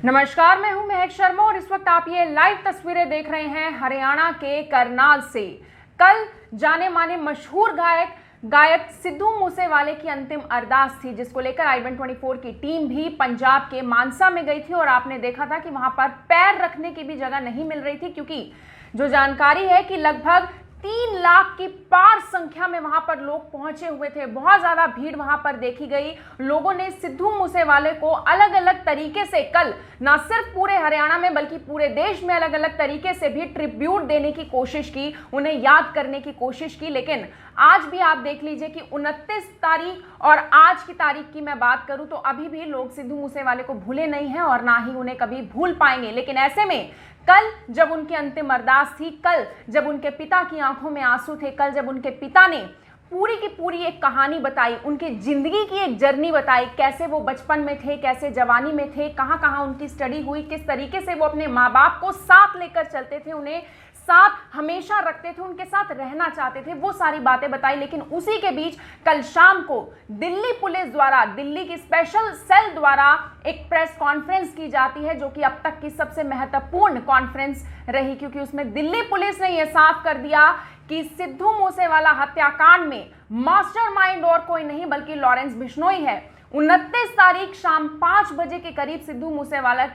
नमस्कार, मैं हूं महक शर्मा और इस वक्त आप ये लाइव तस्वीरें देख रहे हैं हरियाणा के करनाल से। कल जाने माने मशहूर गायक सिद्धू मूसेवाले की अंतिम अरदास थी, जिसको लेकर I-124 की टीम भी पंजाब के मानसा में गई थी और आपने देखा था कि वहां पर पैर रखने की भी जगह नहीं मिल रही थी, क्योंकि जो जानकारी है कि लगभग 3 लाख की पार संख्या में वहां पर लोग पहुंचे हुए थे। बहुत ज्यादा भीड़ वहां पर देखी गई। लोगों ने सिद्धू मूसेवाले को अलग अलग तरीके से कल न सिर्फ पूरे हरियाणा में बल्कि पूरे देश में अलग अलग तरीके से भी ट्रिब्यूट देने की कोशिश की, उन्हें याद करने की कोशिश की। लेकिन आज भी आप देख लीजिए कि 29 तारीख और आज की तारीख की मैं बात करूं तो अभी भी लोग सिद्धू मूसेवाले को भूले नहीं हैं और ना ही उन्हें कभी भूल पाएंगे। लेकिन ऐसे में कल जब उनकी अंतिम अरदास थी, कल जब उनके पिता की आंखों में आंसू थे, कल जब उनके पिता ने पूरी की पूरी एक कहानी बताई, उनकी जिंदगी की एक जर्नी बताई, कैसे वो बचपन में थे, कैसे जवानी में थे, कहां कहां उनकी स्टडी हुई, किस तरीके से वो अपने माँ बाप को साथ लेकर चलते थे, उन्हें साथ हमेशा रखते थे, उनके साथ रहना चाहते थे, वो सारी बातें बताई। लेकिन उसी के बीच कल शाम को दिल्ली पुलिस द्वारा, दिल्ली की स्पेशल सेल द्वारा एक प्रेस कॉन्फ्रेंस की जाती है, जो कि अब तक की सबसे महत्वपूर्ण कॉन्फ्रेंस रही, क्योंकि उसमें दिल्ली पुलिस ने यह साफ कर दिया कि सिद्धू मूसेवाला हत्याकांड में मास्टरमाइंड और कोई नहीं बल्कि लॉरेंस बिश्नोई है। 29 तारीख शाम 5 बजे के करीब सिद्धू मूसेवाला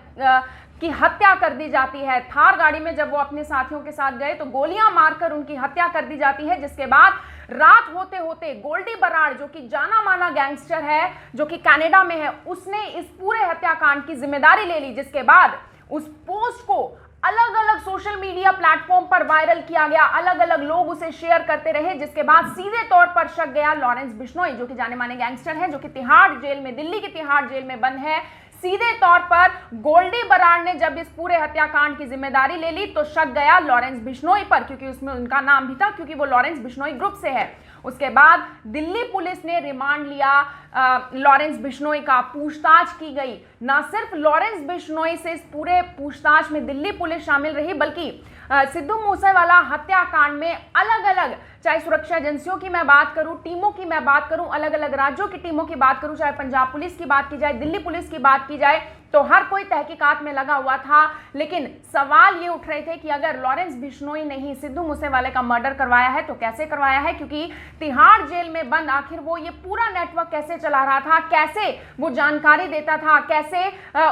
की हत्या कर दी जाती है। थार गाड़ी में जब वो अपने साथियों के साथ गए तो गोलियां मारकर उनकी हत्या कर दी जाती है, जिसके बाद रात होते होते गोल्डी बराड़, जो कि जाना माना गैंगस्टर है, जो कि कनाडा में है, उसने इस पूरे हत्याकांड की जिम्मेदारी ले ली, जिसके बाद उस पोस्ट को अलग अलग सोशल मीडिया प्लेटफॉर्म पर वायरल किया गया, अलग अलग लोग उसे शेयर करते रहे, जिसके बाद सीधे तौर पर शक गया लॉरेंस बिश्नोई, जो कि जाने माने गैंगस्टर है, जो कि तिहाड़ जेल में, दिल्ली की तिहाड़ जेल में बंद है। सीधे तौर पर गोल्डी बराड़ ने जब इस पूरे हत्याकांड की जिम्मेदारी ले ली तो शक गया लॉरेंस बिश्नोई पर, क्योंकि उसमें उनका नाम भी था, क्योंकि वो लॉरेंस बिश्नोई ग्रुप से है। उसके बाद दिल्ली पुलिस ने रिमांड लिया लॉरेंस बिश्नोई का, पूछताछ की गई। ना सिर्फ लॉरेंस बिश्नोई से इस पूरे पूछताछ में दिल्ली पुलिस शामिल रही, बल्कि सिद्धू मूसेवाला हत्याकांड में अलग अलग, चाहे सुरक्षा एजेंसियों की मैं बात करूं, टीमों की मैं बात करूं, अलग अलग राज्यों की टीमों की बात करूं, चाहे पंजाब पुलिस की बात की जाए, दिल्ली पुलिस की बात की जाए, तो हर कोई तहकीकात में लगा हुआ था। लेकिन सवाल ये उठ रहे थे कि अगर लॉरेंस बिश्नोई ने ही सिद्धू मूसेवाले का मर्डर करवाया है तो कैसे करवाया है, क्योंकि तिहाड़ जेल में बंद आखिर वो ये पूरा नेटवर्क कैसे चला रहा था, कैसे वो जानकारी देता था, कैसे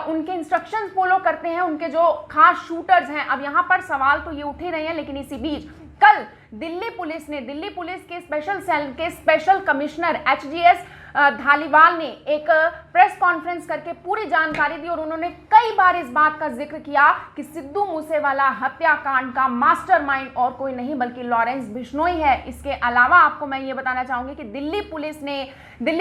उनके इंस्ट्रक्शंस फॉलो करते हैं उनके जो खास शूटर्स हैं। अब यहाँ पर सवाल तो ये उठ ही रहे हैं। लेकिन इसी बीच कल दिल्ली पुलिस के स्पेशल सेल के स्पेशल कमिश्नर HGS धालीवाल ने एक प्रेस कॉन्फ्रेंस करके पूरी जानकारी दी और उन्होंने कई बार इस बात का जिक्र किया कि सिद्धू मूसेवाला हत्याकांड का मास्टरमाइंड और कोई नहीं बल्कि लॉरेंस बिश्नोई है। इसके अलावा आपको मैं ये बताना चाहूंगी कि दिल्ली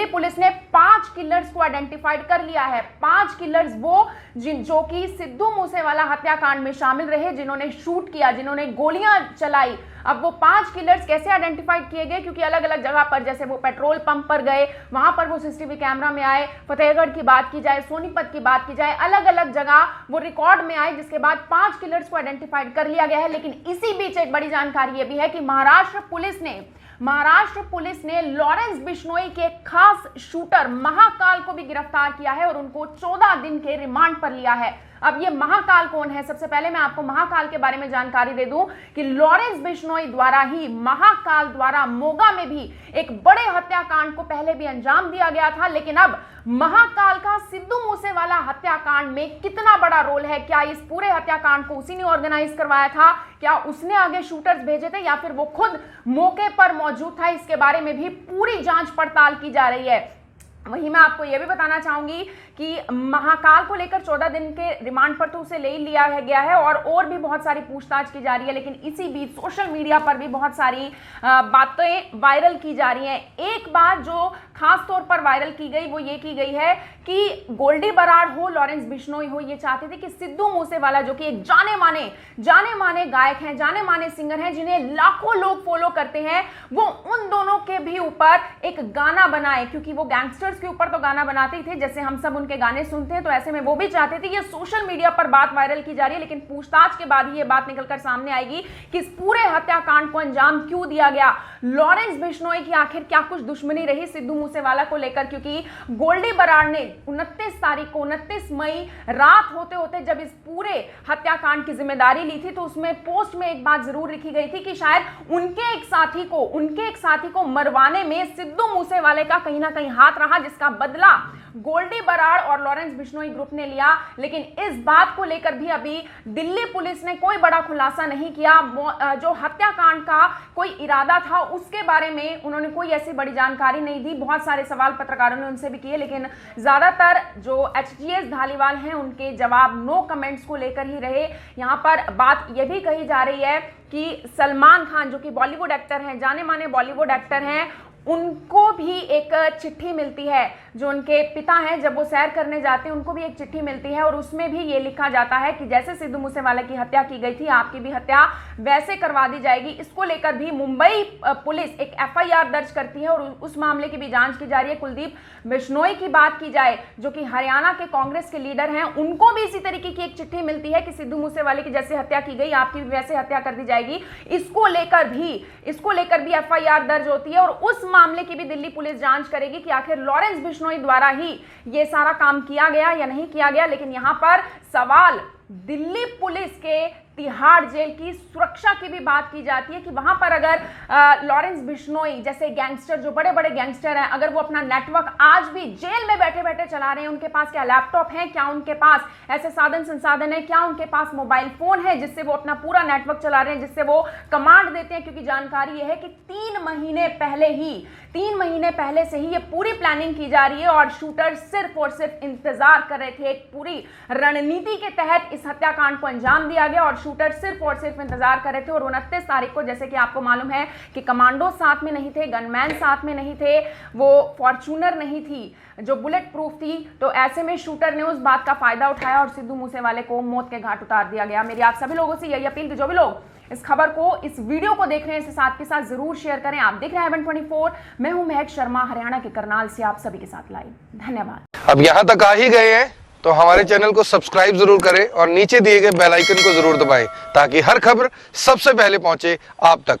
पुलिस ने 5 किलर्स को आइडेंटिफाइड कर लिया है। 5 किलर्स वो जो कि सिद्धू मूसेवाला हत्याकांड में शामिल रहे, जिन्होंने शूट किया, जिन्होंने गोलियां चलाई। अब वो 5 किलर्स कैसे आइडेंटिफाइड किए गए, क्योंकि अलग अलग जगह पर, जैसे वो पेट्रोल पंप पर गए, वहां पर वो सीसीटीवी कैमरा में आए, फतेहगढ़ की बात की जाए, सोनीपत की बात की जाए, अलग अलग जगह वो रिकॉर्ड में आए, जिसके बाद 5 किलर्स को आइडेंटिफाइड कर लिया गया है। लेकिन इसी बीच एक बड़ी जानकारी ये भी है कि महाराष्ट्र पुलिस ने लॉरेंस बिश्नोई के खास शूटर महाकाल को भी गिरफ्तार किया है और उनको 14 दिन के रिमांड पर लिया है। अब ये महाकाल कौन है? सबसे पहले मैं आपको महाकाल के बारे में जानकारी दे दूं कि लॉरेंस बिश्नोई द्वारा ही, महाकाल द्वारा मोगा में भी एक बड़े हत्याकांड को पहले भी अंजाम दिया गया था। लेकिन अब महाकाल का सिद्धू मूसेवाला हत्याकांड में कितना बड़ा रोल है? क्या इस पूरे हत्याकांड को उसी ने ऑर्गेनाइज करवाया था? क्या उसने आगे शूटर्स भेजे थे या फिर वो खुद मौके पर मौजूद था? इसके बारे में भी पूरी जांच पड़ताल की जा रही है। वहीं मैं आपको यह भी बताना चाहूंगी कि महाकाल को लेकर 14 दिन के रिमांड पर तो उसे ले लिया गया है और भी बहुत सारी पूछताछ की जा रही है। लेकिन इसी बीच सोशल मीडिया पर भी बहुत सारी बातें वायरल की जा रही हैं। एक बात जो खास तौर पर वायरल की गई वो ये की गई है कि गोल्डी बराड़ हो, लॉरेंस बिश्नोई हो, ये चाहते थे कि सिद्धू मूसेवाला, जो कि एक जाने माने गायक हैं, जाने माने सिंगर हैं, जिन्हें लाखों लोग फॉलो करते हैं, वो उन दोनों के भी ऊपर एक गाना बनाए, क्योंकि वो गैंगस्टर्स के ऊपर तो गाना बनाते ही थे, जैसे हम सब उनके गाने सुनते हैं, तो ऐसे में वो भी चाहते थे। ये सोशल मीडिया पर बात वायरल की जा रही है, लेकिन पूछताछ के बाद ही ये बात निकलकर सामने आएगी कि इस पूरे हत्याकांड को अंजाम क्यों दिया गया। लॉरेंस बिश्नोई की आखिर क्या कुछ दुश्मनी रही सिद्धू मूसेवाला को लेकर, क्योंकि गोल्डी बराड़ ने 29 मई रात होते होते जब इस पूरे हत्याकांड की जिम्मेदारी ली थी तो उसमें पोस्ट में एक बात जरूर लिखी गई थी कि शायद उनके एक साथी को मरवाने में सिद्धू मूसेवाले का कहीं ना कहीं हाथ रहा, जिसका बदला गोल्डी बराड़ और लॉरेंस बिश्नोई ग्रुप ने लिया। लेकिन इस बात को लेकर भी अभी दिल्ली पुलिस ने कोई बड़ा खुलासा नहीं किया। जो हत्याकांड का कोई इरादा था उसके बारे में उन्होंने कोई ऐसी बड़ी जानकारी नहीं दी। बहुत सारे सवाल पत्रकारों ने उनसे भी किए, लेकिन ज्यादातर जो HGS धालीवाल हैं उनके जवाब नो कमेंट्स को लेकर ही रहे। यहां पर बात यह भी कही जा रही है कि सलमान खान, जो कि बॉलीवुड एक्टर हैं, जाने माने बॉलीवुड एक्टर हैं, उनको भी एक चिट्ठी मिलती है। जो उनके पिता हैं, जब वो सैर करने जाते हैं उनको भी एक चिट्ठी मिलती है और उसमें भी ये लिखा जाता है कि जैसे सिद्धू मूसेवाला की हत्या की गई थी, आपकी भी हत्या वैसे करवा दी जाएगी। इसको लेकर भी मुंबई पुलिस एक FIR दर्ज करती है और उस मामले की भी जांच की जा रही है। कुलदीप बिश्नोई की बात की जाए, जो कि हरियाणा के कांग्रेस के लीडर हैं, उनको भी इसी तरीके की एक चिट्ठी मिलती है कि सिद्धू मूसेवाले की जैसे हत्या की गई, आपकी भी वैसे हत्या कर दी जाएगी। इसको लेकर भी FIR दर्ज होती है और उस मामले की भी दिल्ली पुलिस जांच करेगी कि आखिर लॉरेंस बिश्नोई द्वारा ही ये सारा काम किया गया या नहीं किया गया। लेकिन यहां पर सवाल दिल्ली पुलिस के तिहाड़ जेल की सुरक्षा की भी बात की जाती है कि वहां पर अगर लॉरेंस बिश्नोई जैसे गैंगस्टर, जो बड़े बड़े गैंगस्टर हैं, अगर वो अपना नेटवर्क आज भी जेल में बैठे बैठे चला रहे हैं, उनके पास क्या लैपटॉप है, क्या उनके पास ऐसे साधन संसाधन है, क्या उनके पास मोबाइल फोन है जिससे वो अपना पूरा नेटवर्क चला रहे हैं, जिससे वो कमांड देते हैं। क्योंकि जानकारी यह है कि 3 महीने पहले से ही ये पूरी प्लानिंग की जा रही है और शूटर सिर्फ और सिर्फ इंतजार कर रहे थे। एक पूरी रणनीति के तहत इस हत्याकांड को अंजाम दिया गया और शूटर सिर्फ और सिर्फ इंतजार कर रहे थे। और 29 तारीख को, जैसे कि आपको मालूम है कि कमांडो साथ में नहीं थे, गनमैन साथ में नहीं थे, वो फॉर्च्यूनर नहीं थी जो बुलेट प्रूफ थी, तो ऐसे में शूटर ने उस बात का फायदा उठाया और सिद्धू मूसेवाले को मौत के घाट उतार दिया गया। मेरी आप सभी लोगों से यही अपील कि जो भी लोग इस खबर को, इस वीडियो को देख रहे हैं, इसे साथ के साथ जरूर शेयर करें। आप देख रहे हैं Heaven24, मैं हूं महक शर्मा, हरियाणा के करनाल से आप सभी के साथ लाइव। धन्यवाद। अब यहाँ तक आ ही गए हैं तो हमारे चैनल को सब्सक्राइब जरूर करें और नीचे दिए गए बेल आइकन को जरूर दबाएं ताकि हर खबर सबसे पहले पहुंचे आप तक।